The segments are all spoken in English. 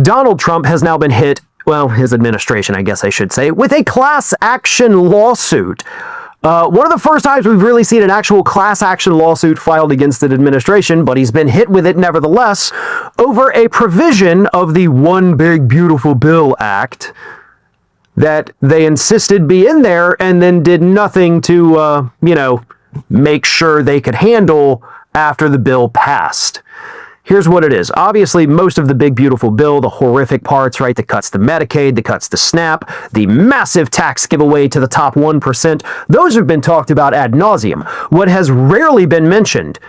Donald Trump has now been hit, well, his administration, I guess I should say, with a class action lawsuit. One of the first times we've really seen an actual class action lawsuit filed against an administration, but he's been hit with it nevertheless over a provision of the One Big Beautiful Bill Act that they insisted be in there and then did nothing to, make sure they could handle after the bill passed. Here's what it is. Obviously, most of the big, beautiful bill, the horrific parts, right, the cuts to Medicaid, the cuts to SNAP, the massive tax giveaway to the top 1%, those have been talked about ad nauseum. What has rarely been mentioned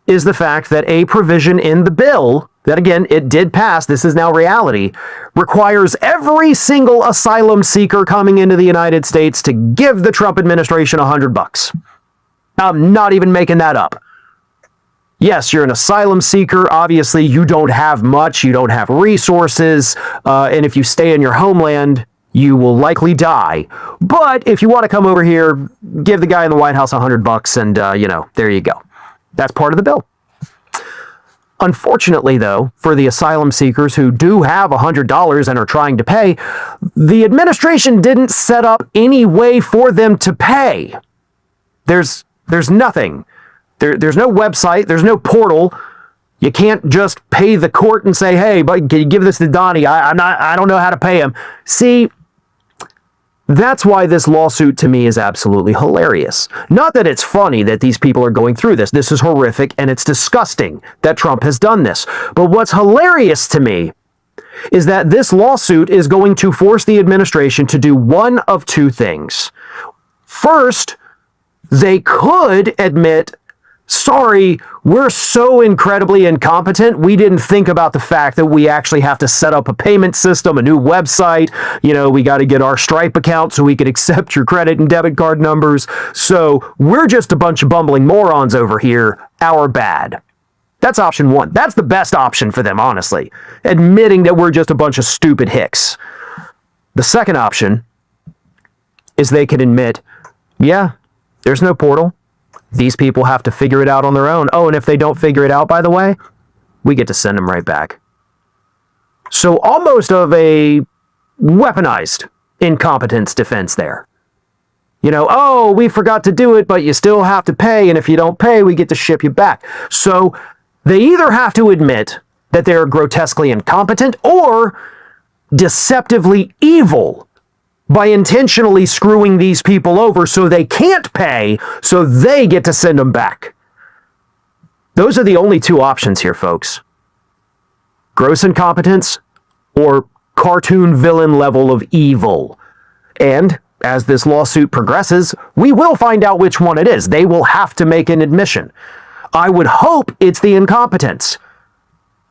is the fact that a provision in the bill, that again, it did pass, this is now reality, requires every single asylum seeker coming into the United States to give the Trump administration $100. I'm not even making that up. Yes, you're an asylum seeker. Obviously, you don't have much. You don't have resources. And if you stay in your homeland, you will likely die. But if you want to come over here, give the guy in the White House $100 and, there you go. That's part of the bill. Unfortunately, though, for the asylum seekers who do have $100 and are trying to pay, the administration didn't set up any way for them to pay. There's nothing. There's no website, there's no portal. You can't just pay the court and say, hey, but can you give this to Donnie? I don't know how to pay him. See, that's why this lawsuit to me is absolutely hilarious. Not that it's funny that these people are going through this. This is horrific and it's disgusting that Trump has done this. But what's hilarious to me is that this lawsuit is going to force the administration to do one of two things. First, they could admit, sorry, we're so incredibly incompetent, we didn't think about the fact that we actually have to set up a payment system, a new website, we got to get our Stripe account so we could accept your credit and debit card numbers, so we're just a bunch of bumbling morons over here, our bad. That's option one. That's the best option for them, honestly, admitting that we're just a bunch of stupid hicks. The second option is they can admit, yeah, there's no portal. These people have to figure it out on their own. Oh, and if they don't figure it out, by the way, we get to send them right back. So almost of a weaponized incompetence defense there. Oh, we forgot to do it, but you still have to pay, and if you don't pay, we get to ship you back. So they either have to admit that they're grotesquely incompetent or deceptively evil by intentionally screwing these people over so they can't pay, so they get to send them back. Those are the only two options here, folks. Gross incompetence or cartoon villain level of evil. And as this lawsuit progresses, we will find out which one it is. They will have to make an admission. I would hope it's the incompetence.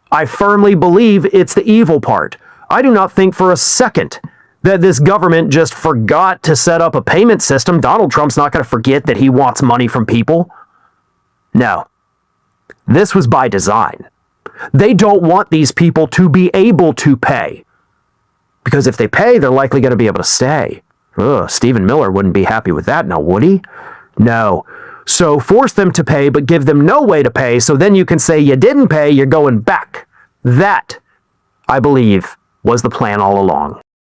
I firmly believe it's the evil part. I do not think for a second that this government just forgot to set up a payment system. Donald Trump's not going to forget that he wants money from people. No. This was by design. They don't want these people to be able to pay. Because if they pay, they're likely going to be able to stay. Stephen Miller wouldn't be happy with that now, would he? No. So force them to pay, but give them no way to pay, so then you can say you didn't pay, you're going back. That, I believe, was the plan all along.